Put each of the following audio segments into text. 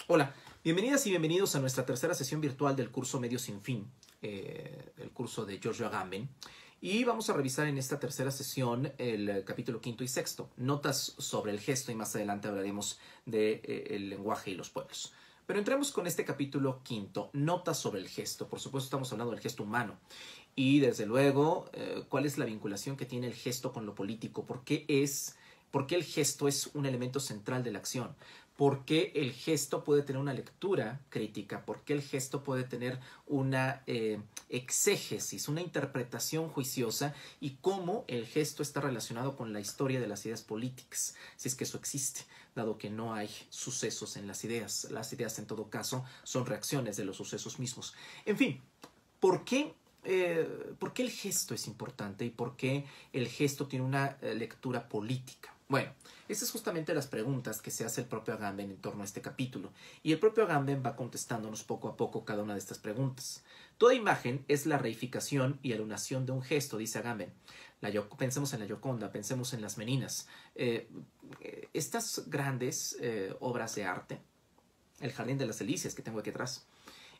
Hola, bienvenidas y bienvenidos a nuestra tercera sesión virtual del curso Medios sin Fin, el curso de Giorgio Agamben. Y vamos a revisar en esta tercera sesión el capítulo quinto y sexto, notas sobre el gesto, y más adelante hablaremos del lenguaje y los pueblos. Pero entremos con este capítulo quinto, notas sobre el gesto. Por supuesto estamos hablando del gesto humano. Y desde luego, ¿cuál es la vinculación que tiene el gesto con lo político? ¿Por qué el gesto es un elemento central de la acción? ¿Por qué el gesto puede tener una lectura crítica? ¿Por qué el gesto puede tener una exégesis, una interpretación juiciosa? ¿Y cómo el gesto está relacionado con la historia de las ideas políticas? Si es que eso existe, dado que no hay sucesos en las ideas. Las ideas, en todo caso, son reacciones de los sucesos mismos. En fin, ¿por qué el gesto es importante y por qué el gesto tiene una lectura política? Bueno, esas son justamente las preguntas que se hace el propio Agamben en torno a este capítulo. Y el propio Agamben va contestándonos poco a poco cada una de estas preguntas. Toda imagen es la reificación y alunación de un gesto, dice Agamben. Pensemos en la Gioconda, pensemos en las Meninas. Estas grandes obras de arte, el Jardín de las Delicias que tengo aquí atrás,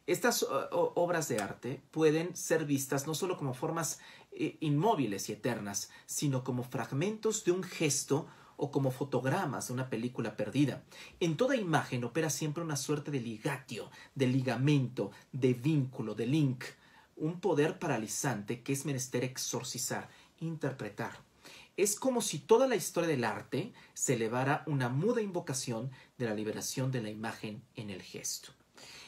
estas obras de arte pueden ser vistas no solo como formas inmóviles y eternas, sino como fragmentos de un gesto o como fotogramas de una película perdida. En toda imagen opera siempre una suerte de ligatio, de ligamento, de vínculo, de link, un poder paralizante que es menester exorcizar, interpretar. Es como si toda la historia del arte se elevara una muda invocación de la liberación de la imagen en el gesto.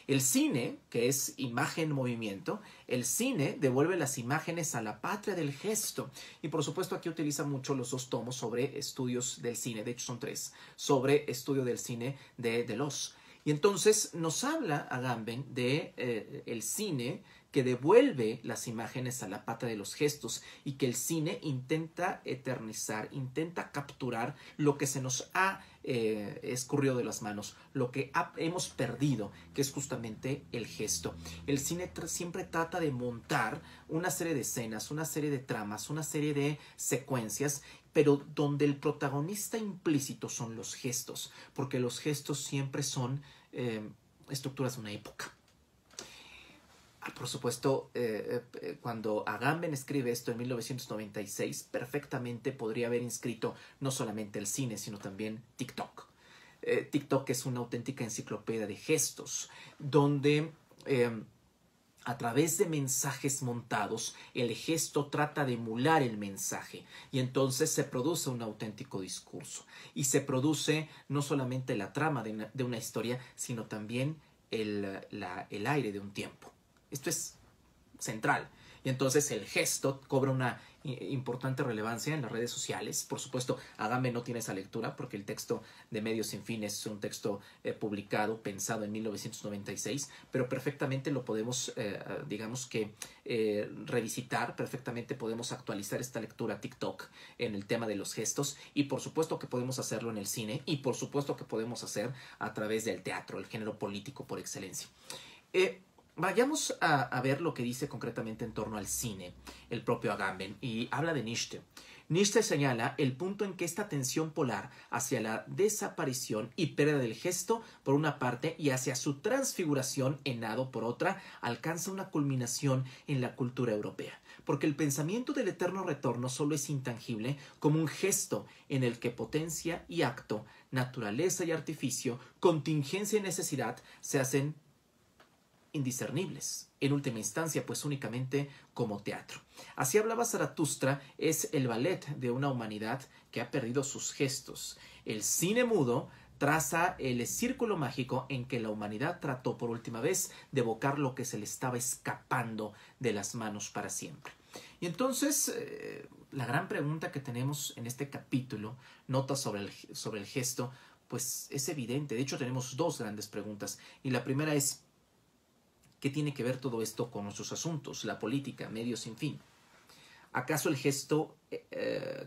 El cine, que es imagen movimiento, el cine devuelve las imágenes a la patria del gesto. Y por supuesto aquí utiliza mucho los dos tomos sobre estudios del cine, de hecho son tres, sobre estudio del cine de Deleuze. Y entonces nos habla Agamben de el cine que devuelve las imágenes a la patria de los gestos y que el cine intenta eternizar, intenta capturar lo que se nos ha escurrido de las manos, lo que hemos perdido, que es justamente el gesto. El cine siempre trata de montar una serie de escenas, una serie de tramas, una serie de secuencias, pero donde el protagonista implícito son los gestos, porque los gestos siempre son estructuras de una época. Por supuesto, cuando Agamben escribe esto en 1996, perfectamente podría haber inscrito no solamente el cine, sino también TikTok. TikTok es una auténtica enciclopedia de gestos, donde a través de mensajes montados, el gesto trata de emular el mensaje y entonces se produce un auténtico discurso. Y se produce no solamente la trama de una historia, sino también el aire de un tiempo. Esto es central. Y entonces el gesto cobra una importante relevancia en las redes sociales. Por supuesto, Agamben no tiene esa lectura porque el texto de Medios sin Fin es un texto publicado, pensado en 1996, pero perfectamente lo podemos, revisitar, perfectamente podemos actualizar esta lectura TikTok en el tema de los gestos y por supuesto que podemos hacerlo en el cine y por supuesto que podemos hacer a través del teatro, el género político por excelencia. Vayamos a ver lo que dice concretamente en torno al cine, el propio Agamben, y habla de Nietzsche. Nietzsche señala el punto en que esta tensión polar hacia la desaparición y pérdida del gesto por una parte y hacia su transfiguración en nado por otra alcanza una culminación en la cultura europea, porque el pensamiento del eterno retorno solo es intangible como un gesto en el que potencia y acto, naturaleza y artificio, contingencia y necesidad se hacen indiscernibles, en última instancia, pues únicamente como teatro. Así hablaba Zaratustra, es el ballet de una humanidad que ha perdido sus gestos. El cine mudo traza el círculo mágico en que la humanidad trató por última vez de evocar lo que se le estaba escapando de las manos para siempre. Y entonces, la gran pregunta que tenemos en este capítulo, notas sobre el gesto, pues es evidente. De hecho, tenemos dos grandes preguntas. Y la primera es, ¿qué tiene que ver todo esto con nuestros asuntos, la política, Medios sin Fin? ¿Acaso el gesto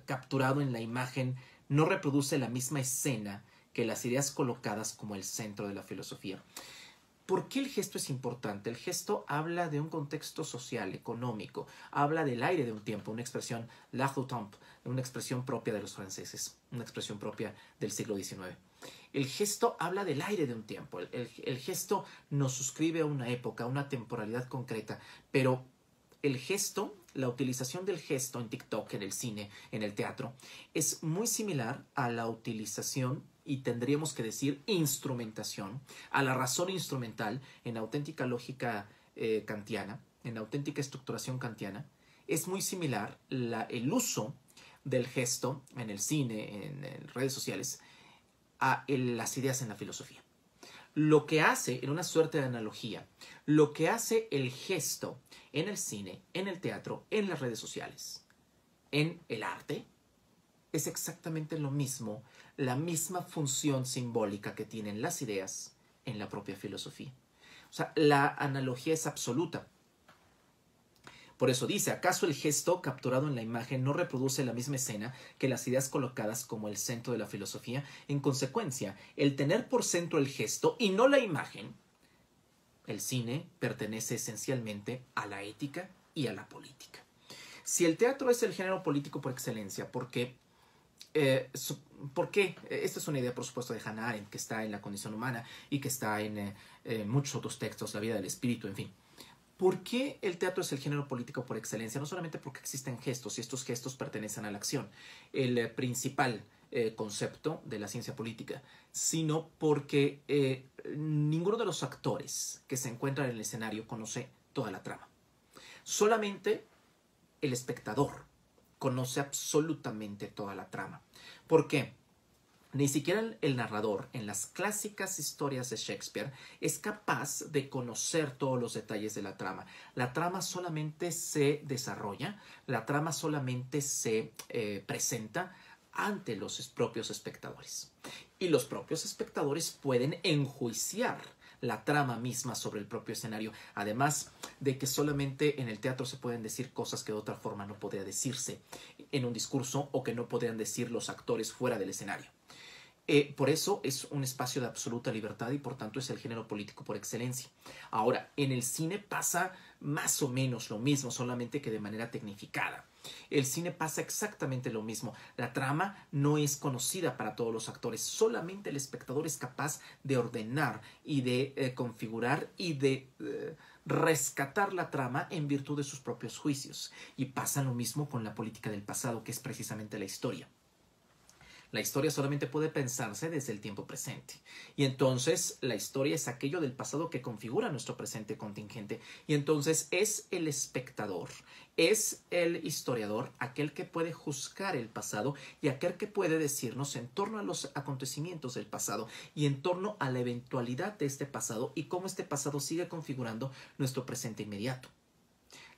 capturado en la imagen no reproduce la misma escena que las ideas colocadas como el centro de la filosofía? ¿Por qué el gesto es importante? El gesto habla de un contexto social, económico, habla del aire de un tiempo, una expresión, l'air du temps, una expresión propia de los franceses, una expresión propia del siglo XIX. El gesto habla del aire de un tiempo. El gesto nos suscribe a una época, a una temporalidad concreta, pero el gesto, la utilización del gesto en TikTok, en el cine, en el teatro, es muy similar a la utilización, y tendríamos que decir instrumentación, a la razón instrumental en auténtica lógica kantiana, en auténtica estructuración kantiana. Es muy similar el uso del gesto en el cine, en redes sociales, a las ideas en la filosofía. Lo que hace, en una suerte de analogía, lo que hace el gesto en el cine, en el teatro, en las redes sociales, en el arte, es exactamente lo mismo, la misma función simbólica que tienen las ideas en la propia filosofía. O sea, la analogía es absoluta. Por eso dice, ¿acaso el gesto capturado en la imagen no reproduce la misma escena que las ideas colocadas como el centro de la filosofía? En consecuencia, el tener por centro el gesto y no la imagen, el cine pertenece esencialmente a la ética y a la política. Si el teatro es el género político por excelencia, ¿por qué? ¿Por qué? Esta es una idea, por supuesto, de Hannah Arendt, que está en La condición humana y que está en muchos otros textos, La vida del espíritu, en fin. ¿Por qué el teatro es el género político por excelencia? No solamente porque existen gestos y estos gestos pertenecen a la acción, el principal concepto de la ciencia política, sino porque ninguno de los actores que se encuentran en el escenario conoce toda la trama. Solamente el espectador conoce absolutamente toda la trama. ¿Por qué? Ni siquiera el narrador, en las clásicas historias de Shakespeare, es capaz de conocer todos los detalles de la trama. La trama solamente se desarrolla, la trama solamente se presenta ante los propios espectadores. Y los propios espectadores pueden enjuiciar la trama misma sobre el propio escenario, además de que solamente en el teatro se pueden decir cosas que de otra forma no podría decirse en un discurso o que no podrían decir los actores fuera del escenario. Por eso es un espacio de absoluta libertad y por tanto es el género político por excelencia. Ahora, en el cine pasa más o menos lo mismo, solamente que de manera tecnificada. El cine pasa exactamente lo mismo. La trama no es conocida para todos los actores, solamente el espectador es capaz de ordenar y de configurar y de rescatar la trama en virtud de sus propios juicios. Y pasa lo mismo con la política del pasado, que es precisamente la historia. La historia solamente puede pensarse desde el tiempo presente. Y entonces la historia es aquello del pasado que configura nuestro presente contingente. Y entonces es el espectador, es el historiador, aquel que puede juzgar el pasado y aquel que puede decirnos en torno a los acontecimientos del pasado y en torno a la eventualidad de este pasado y cómo este pasado sigue configurando nuestro presente inmediato.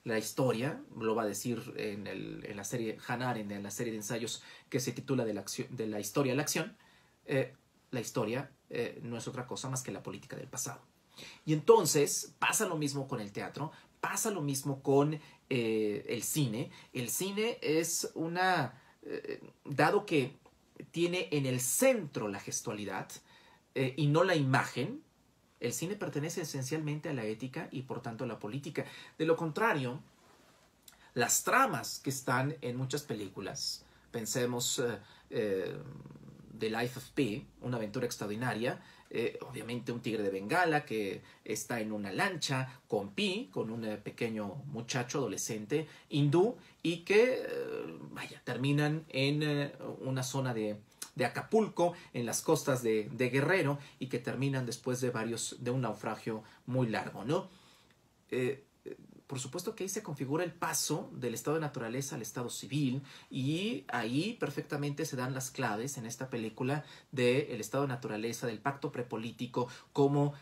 La historia, lo va a decir en la serie Hannah Arendt, en la serie de ensayos que se titula de la historia a la acción, la historia no es otra cosa más que la política del pasado. Y entonces pasa lo mismo con el teatro, pasa lo mismo con el cine. El cine es dado que tiene en el centro la gestualidad y no la imagen, el cine pertenece esencialmente a la ética y por tanto a la política. De lo contrario, las tramas que están en muchas películas, pensemos The Life of Pi, una aventura extraordinaria, obviamente un tigre de Bengala que está en una lancha con Pi, con un pequeño muchacho adolescente hindú y que, terminan en una zona de Acapulco, en las costas de Guerrero, y que terminan después de un naufragio muy largo, ¿no? Por supuesto que ahí se configura el paso del estado de naturaleza al estado civil y ahí perfectamente se dan las claves en esta película del estado de naturaleza, del pacto prepolítico, cómo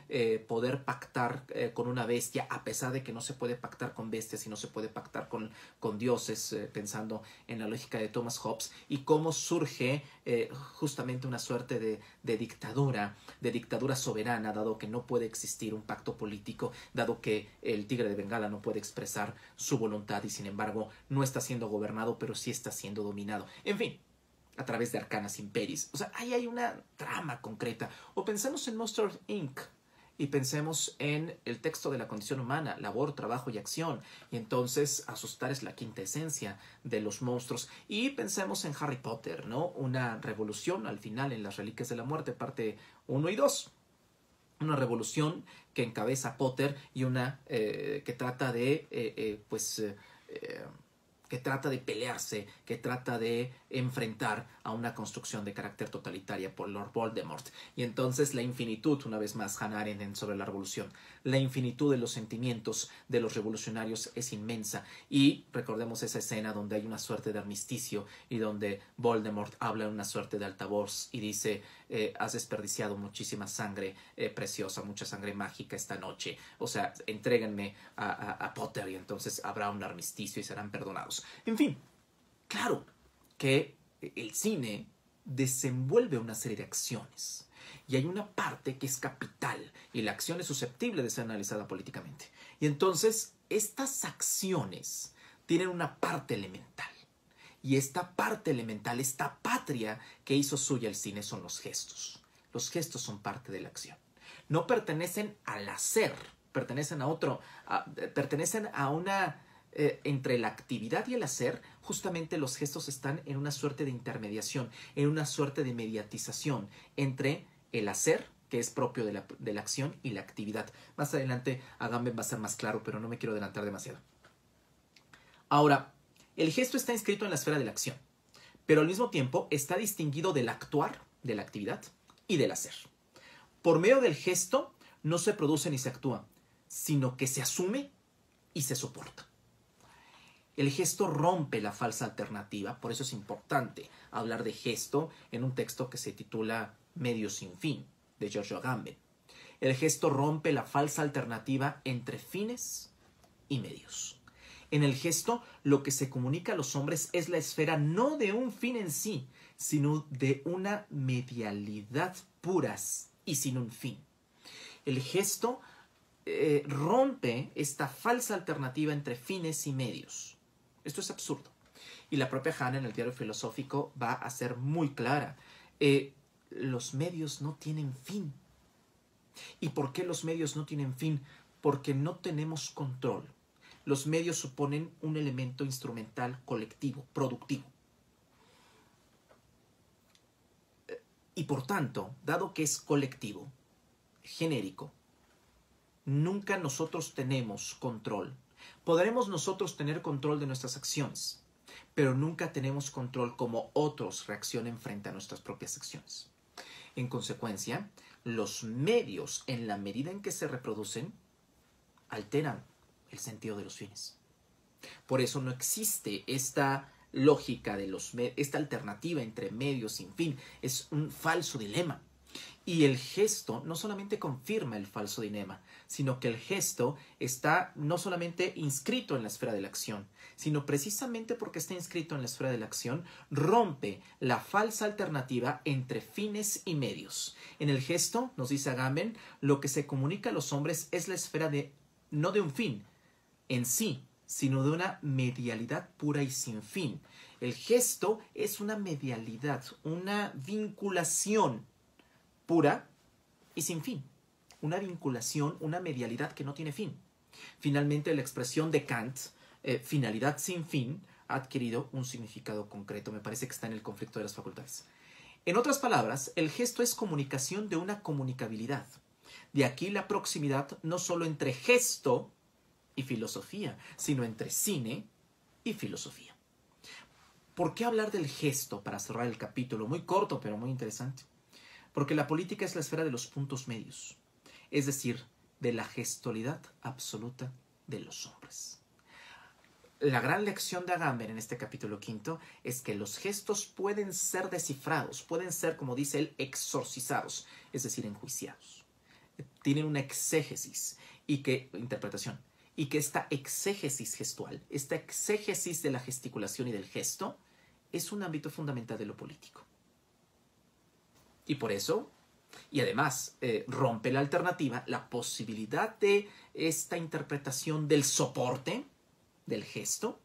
poder pactar con una bestia a pesar de que no se puede pactar con bestias y no se puede pactar con dioses, pensando en la lógica de Thomas Hobbes, y cómo surge justamente una suerte de dictadura soberana, dado que no puede existir un pacto político, dado que el tigre de Bengala no puede expresar su voluntad y sin embargo no está siendo gobernado, pero sí está siendo dominado. En fin, a través de arcanas imperis. O sea, ahí hay una trama concreta. O pensemos en Monster Inc. y pensemos en el texto de la condición humana, labor, trabajo y acción. Y entonces asustar es la quinta esencia de los monstruos. Y pensemos en Harry Potter, ¿no? Una revolución al final en las Reliquias de la Muerte, parte 1 y 2. Una revolución que encabeza Potter y una que trata de que trata de pelearse, que trata de enfrentar a una construcción de carácter totalitaria por Lord Voldemort. Y entonces la infinitud, una vez más, Hannah Arendt sobre la revolución, la infinitud de los sentimientos de los revolucionarios es inmensa. Y recordemos esa escena donde hay una suerte de armisticio y donde Voldemort habla en una suerte de altavoz y dice: has desperdiciado muchísima sangre preciosa, mucha sangre mágica esta noche. O sea, entréguenme a Potter y entonces habrá un armisticio y serán perdonados. En fin, claro que el cine desenvuelve una serie de acciones y hay una parte que es capital y la acción es susceptible de ser analizada políticamente. Y entonces estas acciones tienen una parte elemental. Y esta parte elemental, esta patria que hizo suya el cine son los gestos. Los gestos son parte de la acción. No pertenecen al hacer, pertenecen a otro, pertenecen a una... entre la actividad y el hacer, justamente los gestos están en una suerte de intermediación, en una suerte de mediatización entre el hacer, que es propio de la acción, y la actividad. Más adelante Agamben va a ser más claro, pero no me quiero adelantar demasiado. Ahora, el gesto está inscrito en la esfera de la acción, pero al mismo tiempo está distinguido del actuar, de la actividad y del hacer. Por medio del gesto no se produce ni se actúa, sino que se asume y se soporta. El gesto rompe la falsa alternativa, por eso es importante hablar de gesto en un texto que se titula Medio sin fin, de Giorgio Agamben. El gesto rompe la falsa alternativa entre fines y medios. En el gesto, lo que se comunica a los hombres es la esfera no de un fin en sí, sino de una medialidad puras y sin un fin. El gesto rompe esta falsa alternativa entre fines y medios. Esto es absurdo. Y la propia Hannah en el diario filosófico va a ser muy clara. Los medios no tienen fin. ¿Y por qué los medios no tienen fin? Porque no tenemos control. Los medios suponen un elemento instrumental colectivo, productivo. Y por tanto, dado que es colectivo, genérico, nunca nosotros tenemos control. Podremos nosotros tener control de nuestras acciones, pero nunca tenemos control como otros reaccionen frente a nuestras propias acciones. En consecuencia, los medios, en la medida en que se reproducen, alteran el sentido de los fines. Por eso no existe esta lógica de esta alternativa entre medios sin fin. Es un falso dilema. Y el gesto no solamente confirma el falso dilema, sino que el gesto está no solamente inscrito en la esfera de la acción, sino precisamente porque está inscrito en la esfera de la acción, rompe la falsa alternativa entre fines y medios. En el gesto, nos dice Agamben, lo que se comunica a los hombres es la esfera no de un fin en sí, sino de una medialidad pura y sin fin. El gesto es una medialidad, una vinculación pura y sin fin. Una vinculación, una medialidad que no tiene fin. Finalmente, la expresión de Kant, finalidad sin fin, ha adquirido un significado concreto. Me parece que está en el conflicto de las facultades. En otras palabras, el gesto es comunicación de una comunicabilidad. De aquí la proximidad no solo entre gesto y filosofía, sino entre cine y filosofía. ¿Por qué hablar del gesto para cerrar el capítulo? Muy corto, pero muy interesante. Porque la política es la esfera de los puntos medios, es decir, de la gestualidad absoluta de los hombres. La gran lección de Agamben en este capítulo quinto es que los gestos pueden ser descifrados, pueden ser, como dice él, exorcizados, es decir, enjuiciados. Tienen una exégesis interpretación, y que esta exégesis gestual, esta exégesis de la gesticulación y del gesto, es un ámbito fundamental de lo político. Y por eso, y además, rompe la alternativa, la posibilidad de esta interpretación del soporte, del gesto,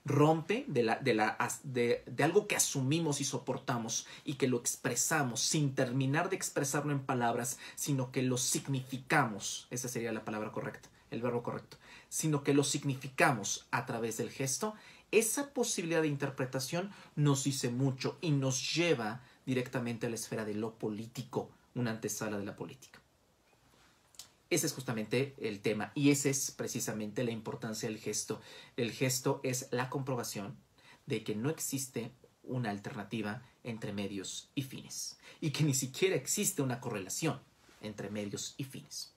Rompe de algo que asumimos y soportamos y que lo expresamos sin terminar de expresarlo en palabras, sino que lo significamos. Esa sería la palabra correcta, el verbo correcto. Sino que lo significamos a través del gesto. Esa posibilidad de interpretación nos dice mucho y nos lleva directamente a la esfera de lo político, una antesala de la política. Ese es justamente el tema y esa es precisamente la importancia del gesto. El gesto es la comprobación de que no existe una alternativa entre medios y fines y que ni siquiera existe una correlación entre medios y fines.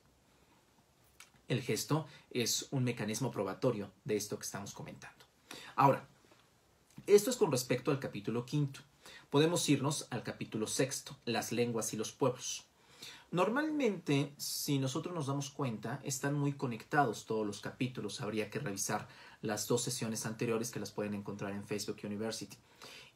El gesto es un mecanismo probatorio de esto que estamos comentando. Ahora, esto es con respecto al capítulo 5. Podemos irnos al capítulo 6, las lenguas y los pueblos. Normalmente, si nosotros nos damos cuenta, están muy conectados todos los capítulos. Habría que revisar las 2 sesiones anteriores que las pueden encontrar en Facebook University.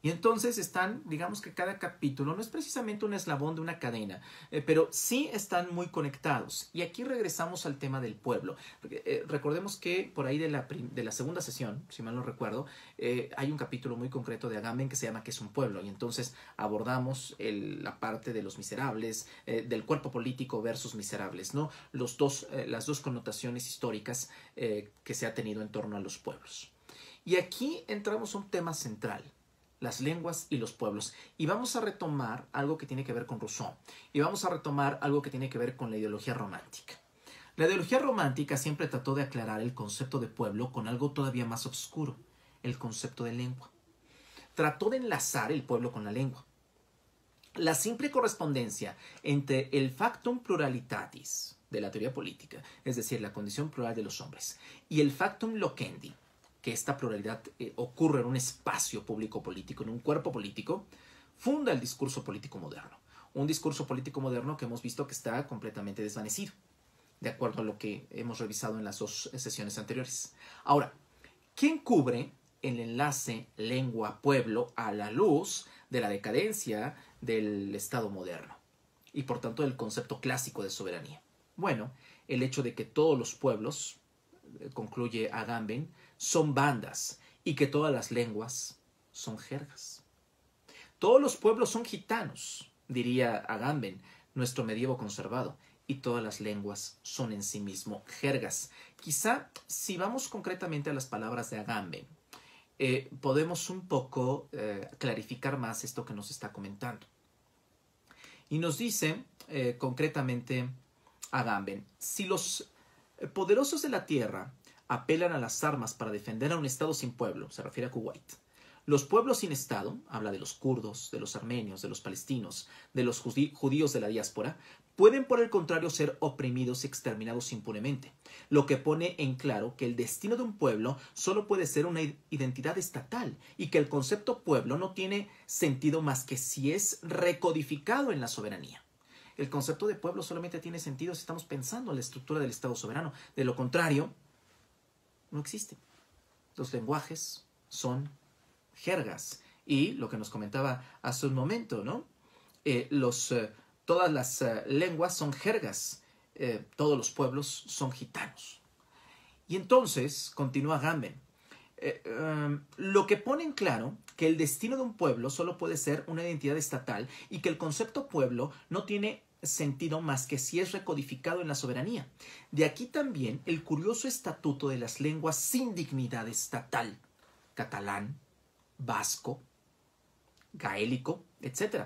Y entonces están, digamos que cada capítulo no es precisamente un eslabón de una cadena, pero sí están muy conectados. Y aquí regresamos al tema del pueblo. Recordemos que por ahí de la segunda sesión, si mal no recuerdo, hay un capítulo muy concreto de Agamben que se llama ¿Qué es un pueblo? Y entonces abordamos la parte de los miserables, del cuerpo político versus miserables, ¿no? Las dos connotaciones históricas que se ha tenido en torno a los pueblos. Y aquí entramos a un tema central. Las lenguas y los pueblos. Y vamos a retomar algo que tiene que ver con Rousseau. Y vamos a retomar algo que tiene que ver con la ideología romántica. La ideología romántica siempre trató de aclarar el concepto de pueblo con algo todavía más oscuro, el concepto de lengua. Trató de enlazar el pueblo con la lengua. La simple correspondencia entre el factum pluralitatis de la teoría política, es decir, la condición plural de los hombres, y el factum loquendi, que esta pluralidad ocurre en un espacio público político, en un cuerpo político, funda el discurso político moderno. Un discurso político moderno que hemos visto que está completamente desvanecido, de acuerdo a lo que hemos revisado en las 2 sesiones anteriores. Ahora, ¿quién cubre el enlace lengua-pueblo a la luz de la decadencia del Estado moderno y por tanto del concepto clásico de soberanía? Bueno, el hecho de que todos los pueblos, concluye Agamben, son bandas y que todas las lenguas son jergas. Todos los pueblos son gitanos, diría Agamben, nuestro medievo conservado, y todas las lenguas son en sí mismo jergas. Quizá, si vamos concretamente a las palabras de Agamben, podemos un poco clarificar más esto que nos está comentando. Y nos dice concretamente Agamben, si los poderosos de la tierra apelan a las armas para defender a un estado sin pueblo, se refiere a Kuwait. Los pueblos sin estado, habla de los kurdos, de los armenios, de los palestinos, de los judíos de la diáspora, pueden por el contrario ser oprimidos y exterminados impunemente, lo que pone en claro que el destino de un pueblo solo puede ser una identidad estatal y que el concepto pueblo no tiene sentido más que si es recodificado en la soberanía. El concepto de pueblo solamente tiene sentido si estamos pensando en la estructura del Estado soberano. De lo contrario, no existe. Los lenguajes son jergas. Y lo que nos comentaba hace un momento, ¿no? Todas las lenguas son jergas. Todos los pueblos son gitanos. Y entonces, continúa Agamben, lo que pone en claro que el destino de un pueblo solo puede ser una identidad estatal y que el concepto pueblo no tiene sentido más que si es recodificado en la soberanía. De aquí también el curioso estatuto de las lenguas sin dignidad estatal, catalán, vasco, gaélico, etc.,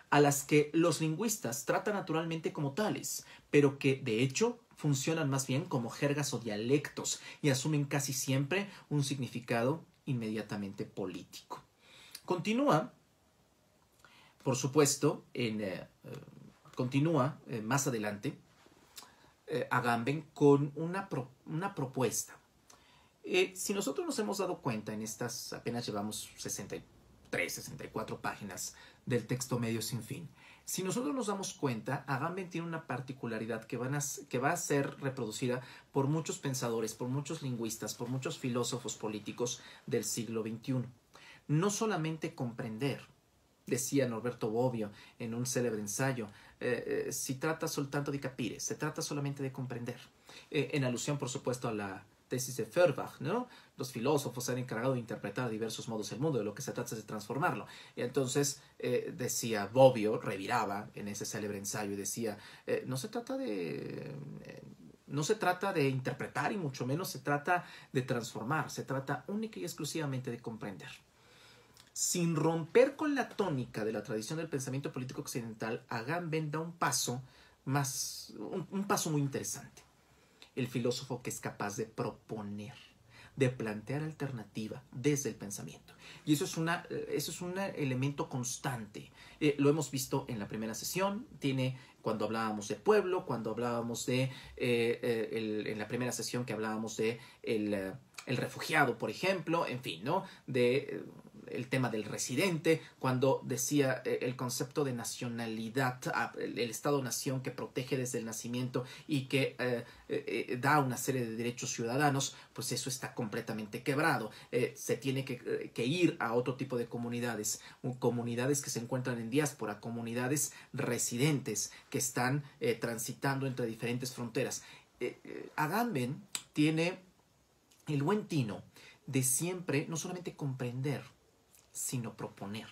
a las que los lingüistas tratan naturalmente como tales, pero que de hecho funcionan más bien como jergas o dialectos y asumen casi siempre un significado inmediatamente político. Continúa, por supuesto, continúa más adelante Agamben con una propuesta. Si nosotros nos hemos dado cuenta en estas, apenas llevamos 63, 64 páginas del texto medio sin fin, si nosotros nos damos cuenta, Agamben tiene una particularidad que va a ser reproducida por muchos pensadores, por muchos lingüistas, por muchos filósofos políticos del siglo XXI. No solamente comprender, decía Norberto Bobbio en un célebre ensayo, si trata soltanto de capire, se trata solamente de comprender, en alusión por supuesto a la tesis de Feuerbach, ¿no? Los filósofos se han encargado de interpretar diversos modos el mundo, de lo que se trata es de transformarlo. Y entonces decía Bobbio, reviraba en ese célebre ensayo y decía, no se trata de interpretar y mucho menos se trata de transformar, se trata única y exclusivamente de comprender. Sin romper con la tónica de la tradición del pensamiento político occidental, Agamben da un paso muy interesante. El filósofo que es capaz de proponer, de plantear alternativa desde el pensamiento. Y eso es un elemento constante. Lo hemos visto en la primera sesión, cuando hablábamos de pueblo, cuando hablábamos en la primera sesión que hablábamos de el refugiado, por ejemplo, en fin, ¿no? El tema del residente, cuando decía el concepto de nacionalidad, el Estado-nación que protege desde el nacimiento y que da una serie de derechos ciudadanos, pues eso está completamente quebrado. Se tiene que ir a otro tipo de comunidades que se encuentran en diáspora, comunidades residentes que están transitando entre diferentes fronteras. Agamben tiene el buen tino de siempre no solamente comprender, sino proponer.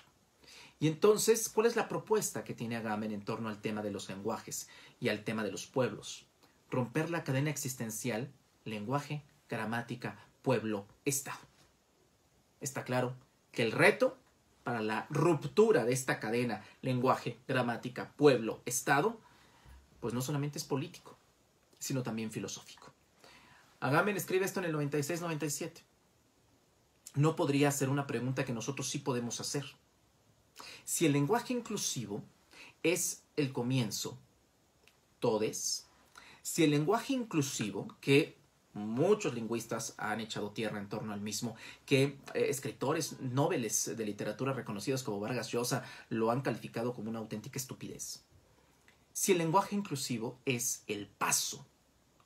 Y entonces, ¿cuál es la propuesta que tiene Agamben en torno al tema de los lenguajes y al tema de los pueblos? Romper la cadena existencial, lenguaje, gramática, pueblo, Estado. Está claro que el reto para la ruptura de esta cadena, lenguaje, gramática, pueblo, Estado, pues no solamente es político, sino también filosófico. Agamben escribe esto en el 96-97. No podría hacer una pregunta que nosotros sí podemos hacer. Si el lenguaje inclusivo es el comienzo, todes, si el lenguaje inclusivo, que muchos lingüistas han echado tierra en torno al mismo, que escritores nobeles de literatura reconocidos como Vargas Llosa lo han calificado como una auténtica estupidez. Si el lenguaje inclusivo es el paso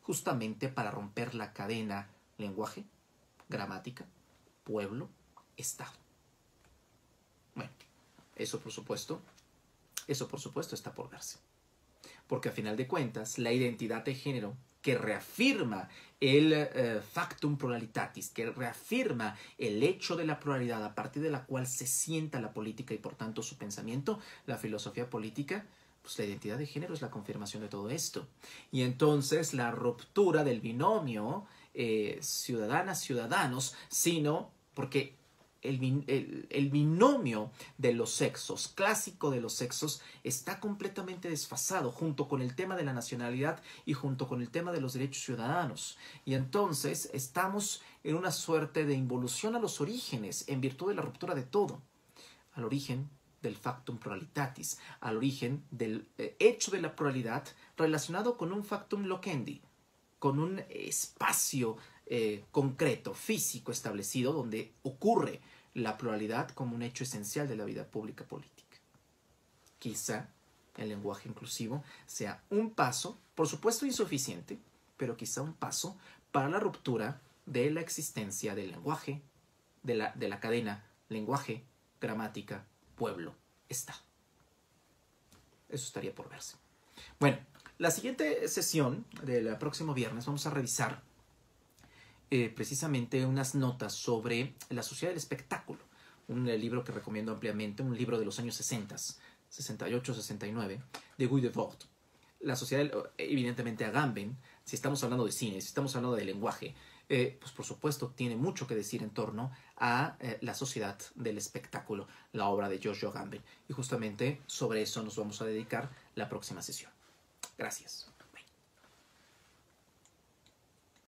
justamente para romper la cadena lenguaje, gramática, pueblo, Estado. Bueno, eso por supuesto está por verse. Porque a final de cuentas, la identidad de género que reafirma el factum pluralitatis, que reafirma el hecho de la pluralidad a partir de la cual se sienta la política y por tanto su pensamiento, la filosofía política, pues la identidad de género es la confirmación de todo esto. Y entonces la ruptura del binomio ciudadanas-ciudadanos, sino porque el binomio de los sexos, clásico de los sexos, está completamente desfasado junto con el tema de la nacionalidad y junto con el tema de los derechos ciudadanos. Y entonces estamos en una suerte de involución a los orígenes en virtud de la ruptura de todo. Al origen del factum pluralitatis, al origen del hecho de la pluralidad relacionado con un factum loquendi, con un espacio concreto, físico establecido, donde ocurre la pluralidad como un hecho esencial de la vida pública política. Quizá el lenguaje inclusivo sea un paso, por supuesto insuficiente, pero quizá un paso para la ruptura de la existencia del lenguaje, de la cadena lenguaje, gramática, pueblo, Estado. Eso estaría por verse. Bueno, la siguiente sesión del próximo viernes vamos a revisar precisamente unas notas sobre la sociedad del espectáculo, un libro que recomiendo ampliamente, un libro de los años 60, 68, 69, de Guy Debord. La sociedad, evidentemente, Agamben, si estamos hablando de cine, si estamos hablando de lenguaje, pues por supuesto tiene mucho que decir en torno a la sociedad del espectáculo, la obra de Giorgio Agamben. Y justamente sobre eso nos vamos a dedicar la próxima sesión. Gracias.